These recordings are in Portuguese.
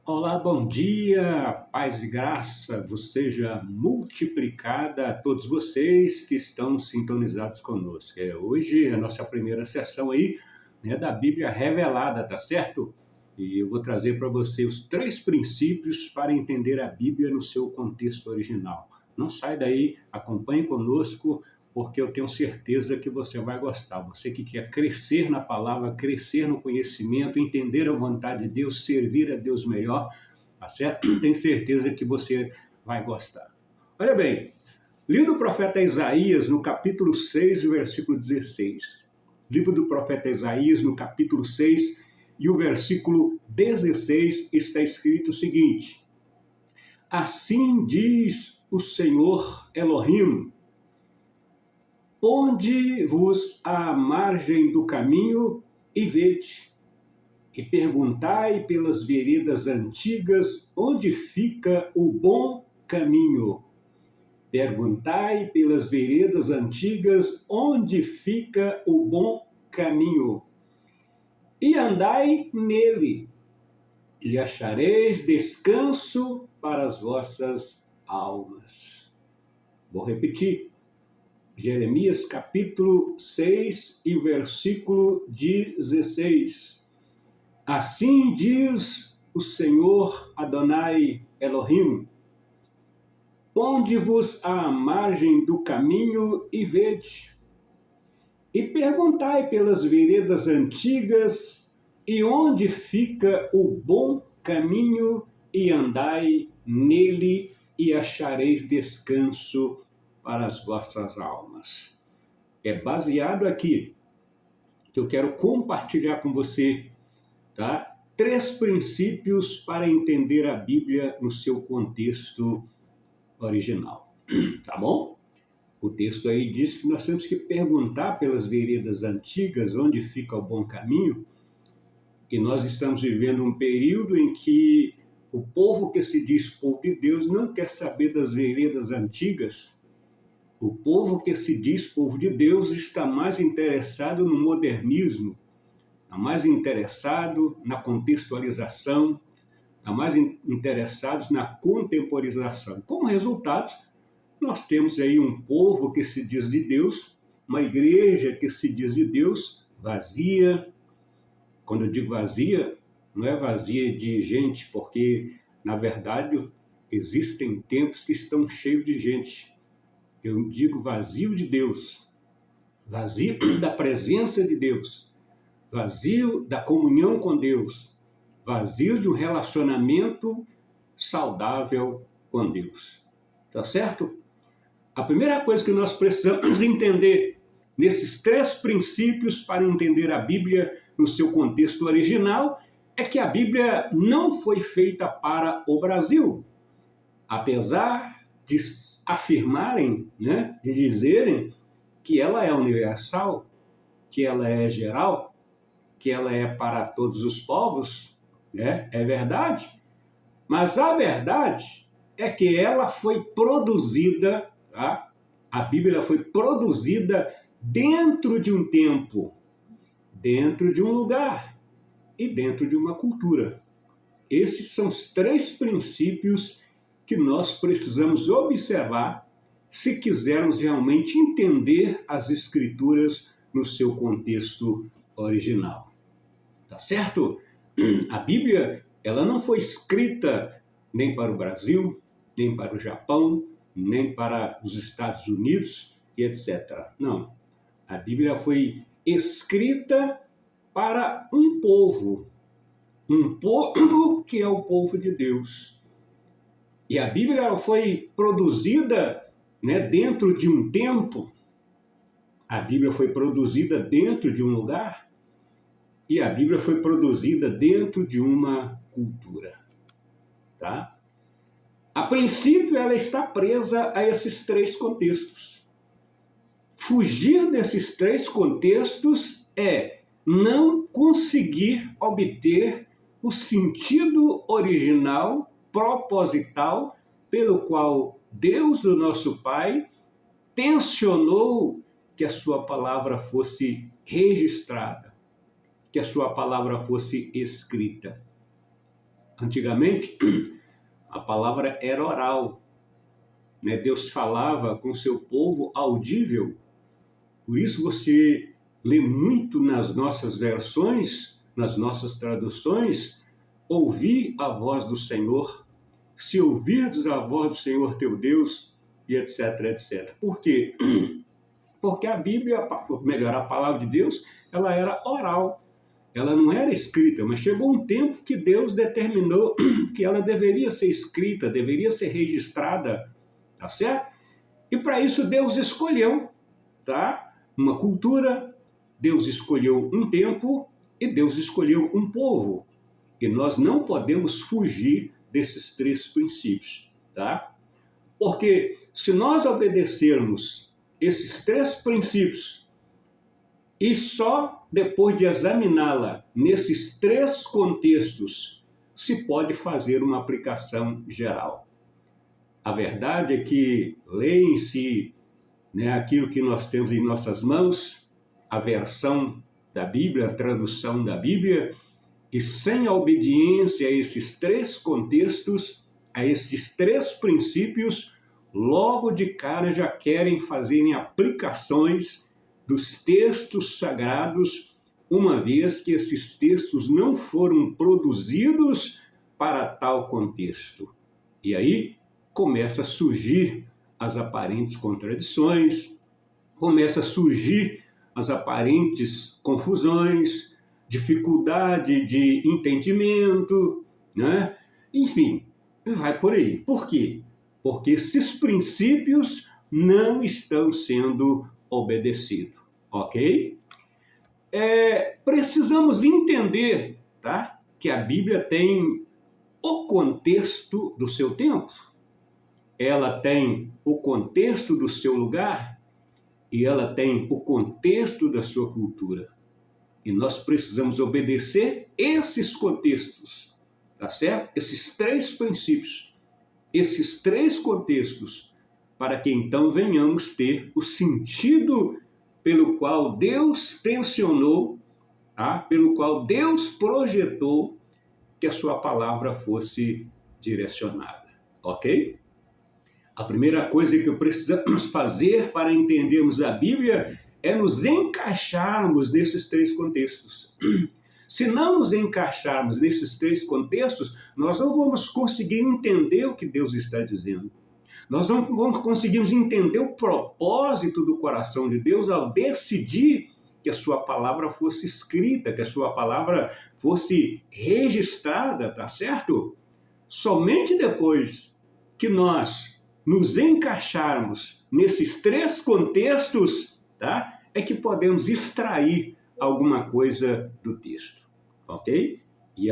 Olá, bom dia, paz e graça vos seja multiplicada a todos vocês que estão sintonizados conosco. Hoje é a nossa primeira sessão aí, né, da Bíblia Revelada, tá certo? E eu vou trazer para você os 3 princípios para entender a Bíblia no seu contexto original. Não sai daí, acompanhe conosco, porque eu tenho certeza que você vai gostar. Você que quer crescer na palavra, crescer no conhecimento, entender a vontade de Deus, servir a Deus melhor, tá certo? Tenho certeza que você vai gostar. Olha bem, livro do profeta Isaías, no capítulo 6, versículo 16. Livro do profeta Isaías, no capítulo 6, e o versículo 16, está escrito o seguinte: Assim diz o Senhor Elohim, ponde-vos à margem do caminho e vede, e perguntai pelas veredas antigas onde fica o bom caminho. Perguntai pelas veredas antigas onde fica o bom caminho. E andai nele, e achareis descanso para as vossas almas. Vou repetir. Jeremias capítulo 6 e versículo 16. Assim diz o Senhor Adonai Elohim, ponde-vos à margem do caminho e vede, e perguntai pelas veredas antigas, e onde fica o bom caminho, e andai nele, e achareis descanso para as vossas almas. É baseado aqui que eu quero compartilhar com você, tá? 3 princípios para entender a Bíblia no seu contexto original, tá bom? O texto aí diz que nós temos que perguntar pelas veredas antigas onde fica o bom caminho, e nós estamos vivendo um período em que o povo que se diz povo de Deus não quer saber das veredas antigas. O povo que se diz povo de Deus está mais interessado no modernismo, está mais interessado na contextualização, está mais interessados na contemporização. Como resultado, nós temos aí um povo que se diz de Deus, uma igreja que se diz de Deus, vazia. Quando eu digo vazia, não é vazia de gente, porque, na verdade, existem templos que estão cheios de gente. Eu digo vazio de Deus, vazio da presença de Deus, vazio da comunhão com Deus, vazio de um relacionamento saudável com Deus. Tá certo? A primeira coisa que nós precisamos entender nesses 3 princípios para entender a Bíblia no seu contexto original é que a Bíblia não foi feita para o Brasil. Apesar de afirmarem, né, de dizerem que ela é universal, que ela é geral, que ela é para todos os povos, né? É verdade. Mas a verdade é que ela foi produzida, tá? A Bíblia foi produzida dentro de um tempo, dentro de um lugar e dentro de uma cultura. Esses são os 3 princípios que nós precisamos observar se quisermos realmente entender as Escrituras no seu contexto original. Tá certo? A Bíblia, ela não foi escrita nem para o Brasil, nem para o Japão, nem para os Estados Unidos e etc. Não. A Bíblia foi escrita para um povo que é o povo de Deus. E a Bíblia foi produzida, né, dentro de um tempo, a Bíblia foi produzida dentro de um lugar, e a Bíblia foi produzida dentro de uma cultura. Tá? A princípio, ela está presa a esses 3 contextos. Fugir desses 3 contextos é não conseguir obter o sentido original, proposital, pelo qual Deus, o nosso Pai, tensionou que a sua palavra fosse registrada, que a sua palavra fosse escrita. Antigamente, a palavra era oral, né? Deus falava com o seu povo audível. Por isso você lê muito nas nossas versões, nas nossas traduções, ouvir a voz do Senhor, se ouvirdes a voz do Senhor teu Deus, e etc, etc. Por quê? Porque a Bíblia, melhor, a palavra de Deus, ela era oral, ela não era escrita, mas chegou um tempo que Deus determinou que ela deveria ser escrita, deveria ser registrada, tá certo? E para isso Deus escolheu, tá? Uma cultura, Deus escolheu um tempo e Deus escolheu um povo. E nós não podemos fugir desses três princípios, tá? Porque se nós obedecermos esses três princípios e só depois de examiná-la nesses três contextos se pode fazer uma aplicação geral. A verdade é que leem-se, né, aquilo que nós temos em nossas mãos, a versão da Bíblia, a tradução da Bíblia, e sem a obediência a esses três contextos, a esses três princípios, logo de cara já querem fazerem aplicações dos textos sagrados, uma vez que esses textos não foram produzidos para tal contexto. E aí começa a surgir as aparentes contradições, começa a surgir as aparentes confusões, dificuldade de entendimento, né? Enfim, vai por aí. Por quê? Porque esses princípios não estão sendo obedecidos, ok? Precisamos entender, tá, que a Bíblia tem o contexto do seu tempo, ela tem o contexto do seu lugar e ela tem o contexto da sua cultura. E nós precisamos obedecer esses contextos, tá certo? Esses três princípios, esses três contextos, para que então venhamos ter o sentido pelo qual Deus tensionou, tá? Pelo qual Deus projetou que a sua palavra fosse direcionada, ok? A primeira coisa que precisamos fazer para entendermos a Bíblia é nos encaixarmos nesses três contextos. Se não nos encaixarmos nesses três contextos, nós não vamos conseguir entender o que Deus está dizendo. Nós não vamos conseguir entender o propósito do coração de Deus ao decidir que a sua palavra fosse escrita, que a sua palavra fosse registrada, tá certo? Somente depois que nós nos encaixarmos nesses três contextos, tá, é que podemos extrair alguma coisa do texto, ok? E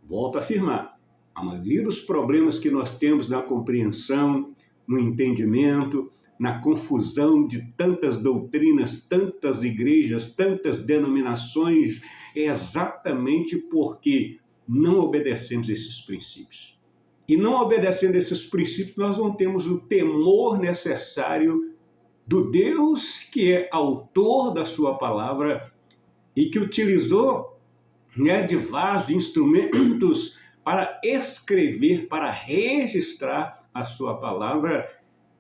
volto a afirmar, a maioria dos problemas que nós temos na compreensão, no entendimento, na confusão de tantas doutrinas, tantas igrejas, tantas denominações, é exatamente porque não obedecemos esses princípios. E não obedecendo esses princípios, nós não temos o temor necessário do Deus que é autor da sua palavra e que utilizou, né, de vasos, de instrumentos para escrever, para registrar a sua palavra.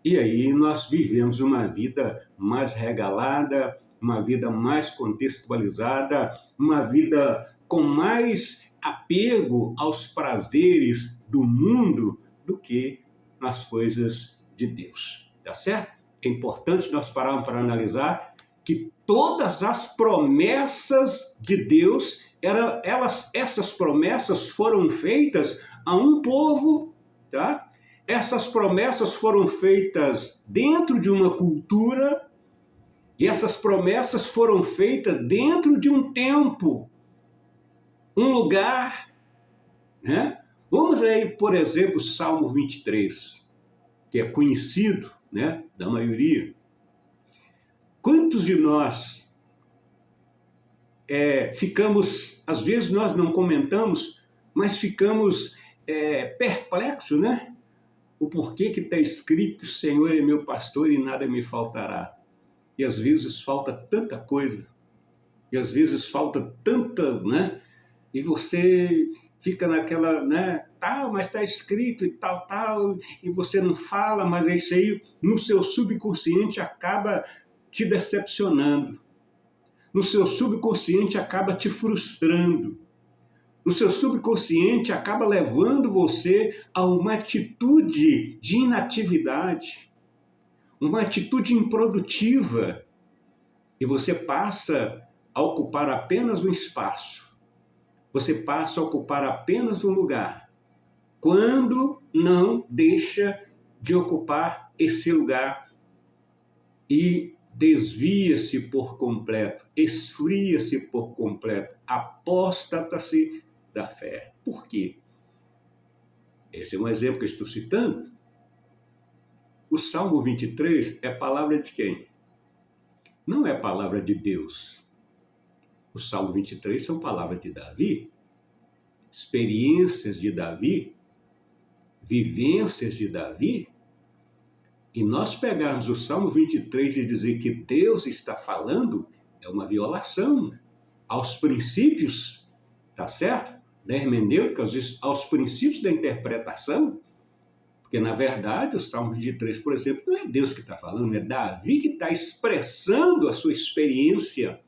E aí nós vivemos uma vida mais regalada, uma vida mais contextualizada, uma vida com mais apego aos prazeres do mundo do que nas coisas de Deus, tá certo? É importante nós pararmos para analisar que todas as promessas de Deus, essas promessas foram feitas a um povo, tá? Essas promessas foram feitas dentro de uma cultura e essas promessas foram feitas dentro de um tempo, um lugar, né? Vamos aí, por exemplo, Salmo 23, que é conhecido, né, da maioria. Quantos de nós ficamos, às vezes nós não comentamos, mas ficamos perplexos, né? O porquê que está escrito que o Senhor é meu pastor e nada me faltará. E às vezes falta tanta coisa, e às vezes falta tanta, né? E você fica naquela, né, tal, mas está escrito e tal, tal, e você não fala, mas isso aí no seu subconsciente acaba te decepcionando. No seu subconsciente acaba te frustrando. No seu subconsciente acaba levando você a uma atitude de inatividade, uma atitude improdutiva, e você passa a ocupar apenas um espaço, você passa a ocupar apenas um lugar, quando não deixa de ocupar esse lugar e desvia-se por completo, esfria-se por completo, apóstata-se da fé. Por quê? Esse é um exemplo que eu estou citando. O Salmo 23 é palavra de quem? Não é palavra de Deus. O Salmo 23 são palavras de Davi, experiências de Davi, vivências de Davi. E nós pegarmos o Salmo 23 e dizer que Deus está falando, é uma violação aos princípios, tá certo? Da hermenêutica, aos princípios da interpretação. Porque, na verdade, o Salmo 23, por exemplo, não é Deus que está falando, é Davi que está expressando a sua experiência.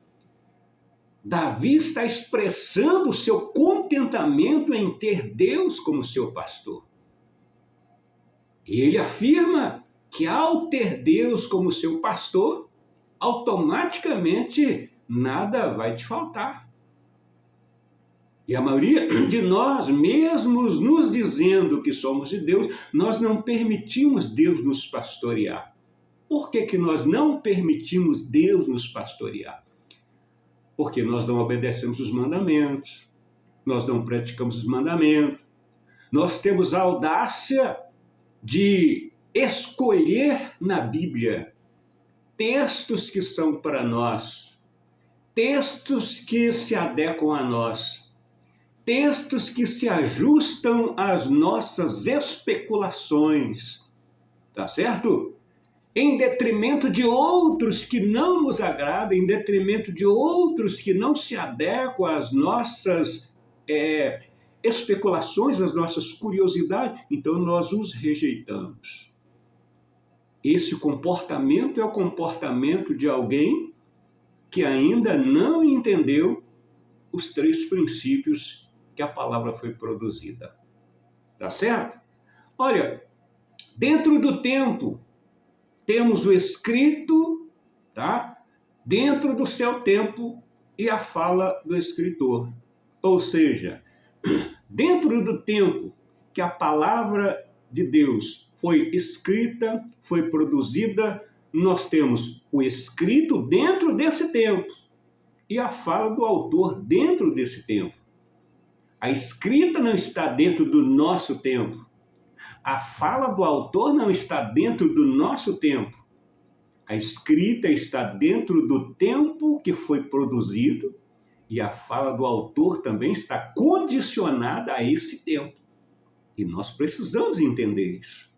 Davi está expressando o seu contentamento em ter Deus como seu pastor. E ele afirma que ao ter Deus como seu pastor, automaticamente nada vai te faltar. E a maioria de nós, mesmo nos dizendo que somos de Deus, nós não permitimos Deus nos pastorear. Por que nós não permitimos Deus nos pastorear? Porque nós não obedecemos os mandamentos, nós não praticamos os mandamentos, nós temos a audácia de escolher na Bíblia textos que são para nós, textos que se adequam a nós, textos que se ajustam às nossas especulações, tá certo? Em detrimento de outros que não nos agradam, em detrimento de outros que não se adequam às nossas especulações, às nossas curiosidades, então nós os rejeitamos. Esse comportamento é o comportamento de alguém que ainda não entendeu os 3 princípios que a palavra foi produzida. Tá certo? Olha, dentro do tempo, temos o escrito, tá? Dentro do seu tempo e a fala do escritor. Ou seja, dentro do tempo que a palavra de Deus foi escrita, foi produzida, nós temos o escrito dentro desse tempo e a fala do autor dentro desse tempo. A escrita não está dentro do nosso tempo. A fala do autor não está dentro do nosso tempo. A escrita está dentro do tempo que foi produzido e a fala do autor também está condicionada a esse tempo. E nós precisamos entender isso.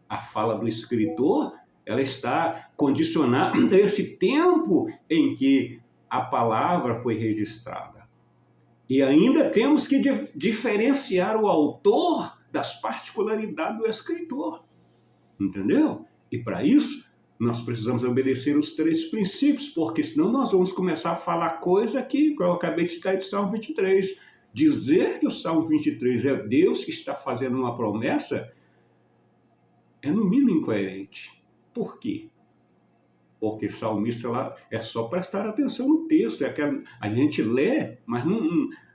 A fala do escritor, ela está condicionada a esse tempo em que a palavra foi registrada. E ainda temos que diferenciar o autor das particularidades do escritor. Entendeu? E para isso, nós precisamos obedecer os 3 princípios, porque senão nós vamos começar a falar coisa que eu acabei de citar do Salmo 23. Dizer que o Salmo 23 é Deus que está fazendo uma promessa é no mínimo incoerente. Por quê? Porque salmista lá é só prestar atenção no texto. A gente lê, mas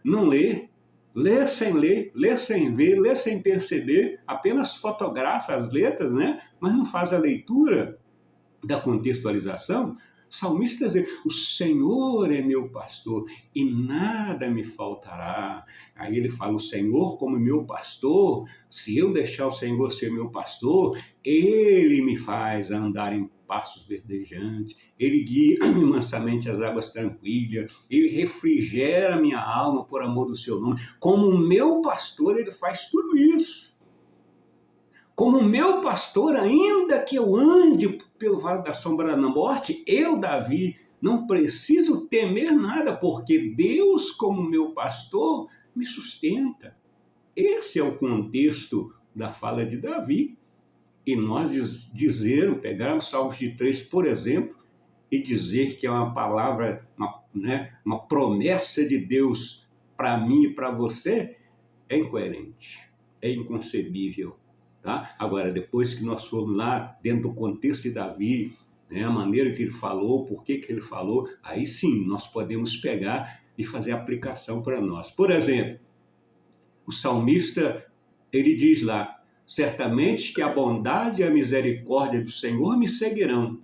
não lê. Lê sem ler, lê sem ver, lê sem perceber, apenas fotografa as letras, né? Mas não faz a leitura da contextualização. Salmista diz: o Senhor é meu pastor e nada me faltará. Aí ele fala: o Senhor como meu pastor, se eu deixar o Senhor ser meu pastor, Ele me faz andar em passos verdejantes, Ele guia-me mansamente às águas tranquilas, Ele refrigera minha alma por amor do seu nome. Como meu pastor, Ele faz tudo isso. Como meu pastor, ainda que eu ande pelo vale da sombra da morte, eu, Davi, não preciso temer nada, porque Deus, como meu pastor, me sustenta. esse é o contexto da fala de Davi. E nós pegarmos Salmos de 3, por exemplo, e dizer que é uma palavra, uma promessa de Deus para mim e para você, é incoerente, é inconcebível. Tá? Agora, depois que nós formos lá, dentro do contexto de Davi, a maneira que ele falou, por que ele falou, aí sim nós podemos pegar e fazer aplicação para nós. Por exemplo, o salmista, ele diz lá, certamente que a bondade e a misericórdia do Senhor me seguirão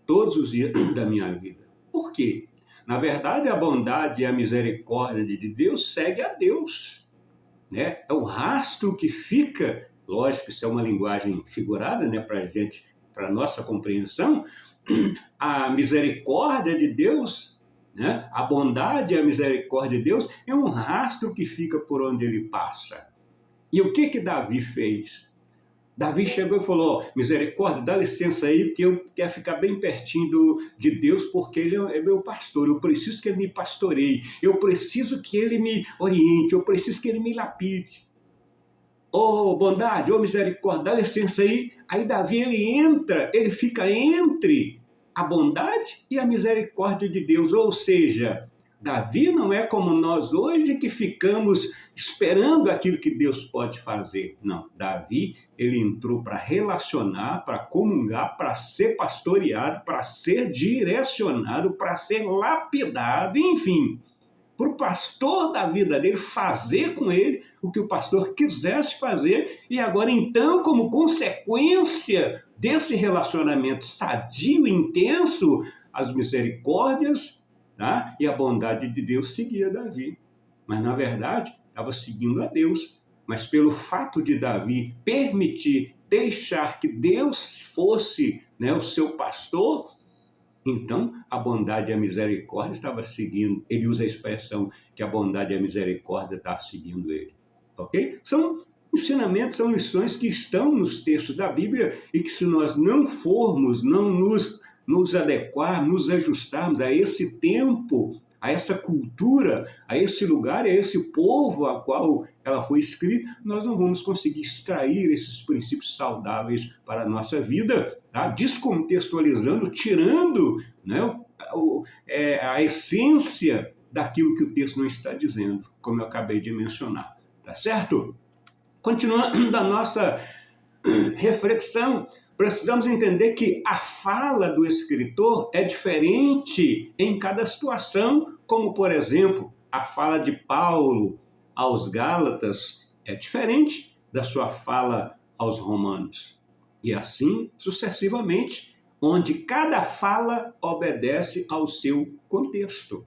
todos os dias da minha vida. Por quê? Na verdade, a bondade e a misericórdia de Deus segue a Deus. Né? É o rastro que fica, lógico, isso é uma linguagem figurada, né, para a nossa compreensão, a misericórdia de Deus, né, a bondade e a misericórdia de Deus é um rastro que fica por onde ele passa. E o que Davi fez? Davi chegou e falou, misericórdia, dá licença aí, que eu quero ficar bem pertinho de Deus, porque ele é meu pastor, eu preciso que ele me pastoreie, eu preciso que ele me oriente, eu preciso que ele me lapide. Oh, bondade, oh, misericórdia, dá licença aí. Aí Davi, ele fica entre a bondade e a misericórdia de Deus, ou seja, Davi não é como nós hoje que ficamos esperando aquilo que Deus pode fazer. Não, Davi, ele entrou para relacionar, para comungar, para ser pastoreado, para ser direcionado, para ser lapidado, enfim, para o pastor da vida dele fazer com ele o que o pastor quisesse fazer, e agora então, como consequência desse relacionamento sadio e intenso, as misericórdias, tá? E a bondade de Deus seguia Davi. Mas, na verdade, estava seguindo a Deus. Mas pelo fato de Davi permitir, deixar que Deus fosse, né, o seu pastor, então a bondade e a misericórdia estava seguindo. Ele usa a expressão que a bondade e a misericórdia estavam seguindo ele. Ok? São ensinamentos, são lições que estão nos textos da Bíblia e que se nós não formos, não nos adequar, nos ajustarmos a esse tempo, a essa cultura, a esse lugar, a esse povo a qual ela foi escrita, nós não vamos conseguir extrair esses princípios saudáveis para a nossa vida, tá? Descontextualizando, tirando, né, a essência daquilo que o texto não está dizendo, como eu acabei de mencionar. Tá certo? Continuando a nossa reflexão, precisamos entender que a fala do escritor é diferente em cada situação, como, por exemplo, a fala de Paulo aos Gálatas é diferente da sua fala aos Romanos. E assim sucessivamente, onde cada fala obedece ao seu contexto.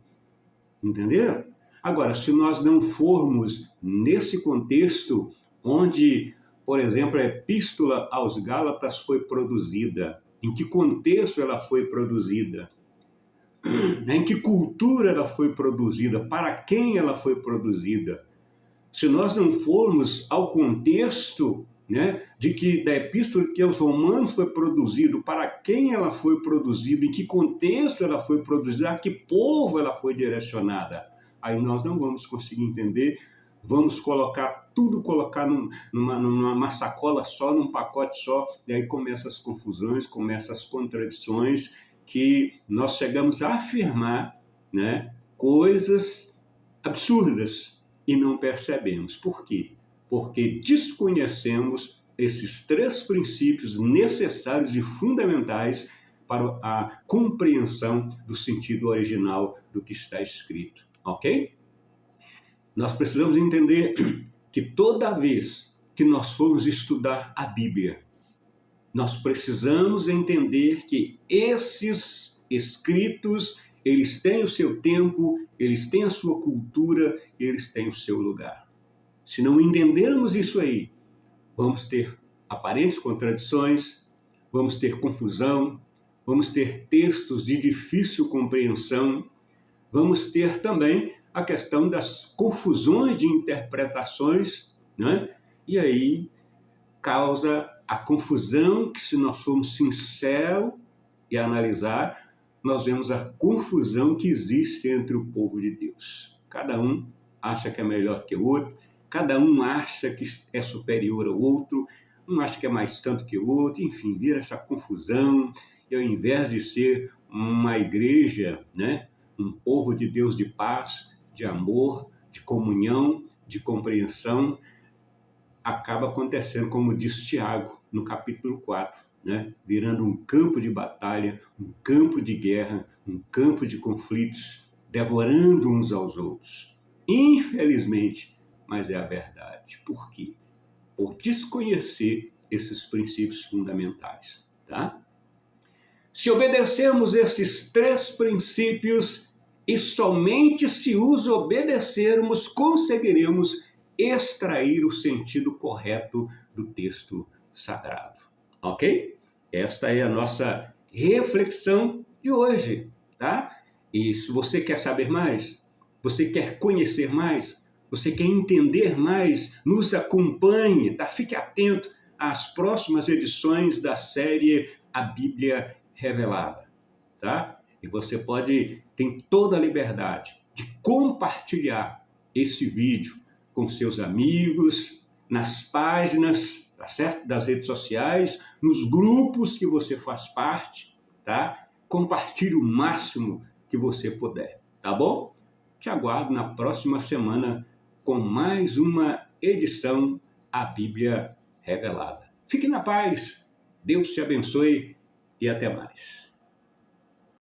Entenderam? Agora, se nós não formos nesse contexto onde, por exemplo, a Epístola aos Gálatas foi produzida, em que contexto ela foi produzida, em que cultura ela foi produzida, para quem ela foi produzida, se nós não formos ao contexto, né, de que da Epístola que aos Romanos foi produzido, para quem ela foi produzida, em que contexto ela foi produzida, a que povo ela foi direcionada, aí nós não vamos conseguir entender, vamos colocar numa sacola só, num pacote só, e aí começam as confusões, começam as contradições, que nós chegamos a afirmar, né, coisas absurdas e não percebemos. Por quê? Porque desconhecemos esses três princípios necessários e fundamentais para a compreensão do sentido original do que está escrito. Ok? Nós precisamos entender que toda vez que nós formos estudar a Bíblia, nós precisamos entender que esses escritos, eles têm o seu tempo, eles têm a sua cultura, eles têm o seu lugar. Se não entendermos isso aí, vamos ter aparentes contradições, vamos ter confusão, vamos ter textos de difícil compreensão, vamos ter também a questão das confusões de interpretações, né? E aí causa a confusão que, se nós formos sinceros e analisar, nós vemos a confusão que existe entre o povo de Deus. Cada um acha que é melhor que o outro, cada um acha que é superior ao outro, um acha que é mais santo que o outro, enfim, vira essa confusão, e ao invés de ser uma igreja, né, um povo de Deus de paz, de amor, de comunhão, de compreensão, acaba acontecendo, como diz Tiago, no capítulo 4, né? Virando um campo de batalha, um campo de guerra, um campo de conflitos, devorando uns aos outros. Infelizmente, mas é a verdade. Por quê? Por desconhecer esses princípios fundamentais, tá? Se obedecermos esses 3 princípios, e somente se os obedecermos, conseguiremos extrair o sentido correto do texto sagrado. Ok? Esta é a nossa reflexão de hoje, tá? E se você quer saber mais, você quer conhecer mais, você quer entender mais, nos acompanhe, tá? Fique atento às próximas edições da série A Bíblia Revelada, tá? E você tem toda a liberdade de compartilhar esse vídeo com seus amigos, nas páginas, tá certo? Das redes sociais, nos grupos que você faz parte, tá? Compartilhe o máximo que você puder, tá bom? Te aguardo na próxima semana com mais uma edição A Bíblia Revelada. Fique na paz, Deus te abençoe e até mais.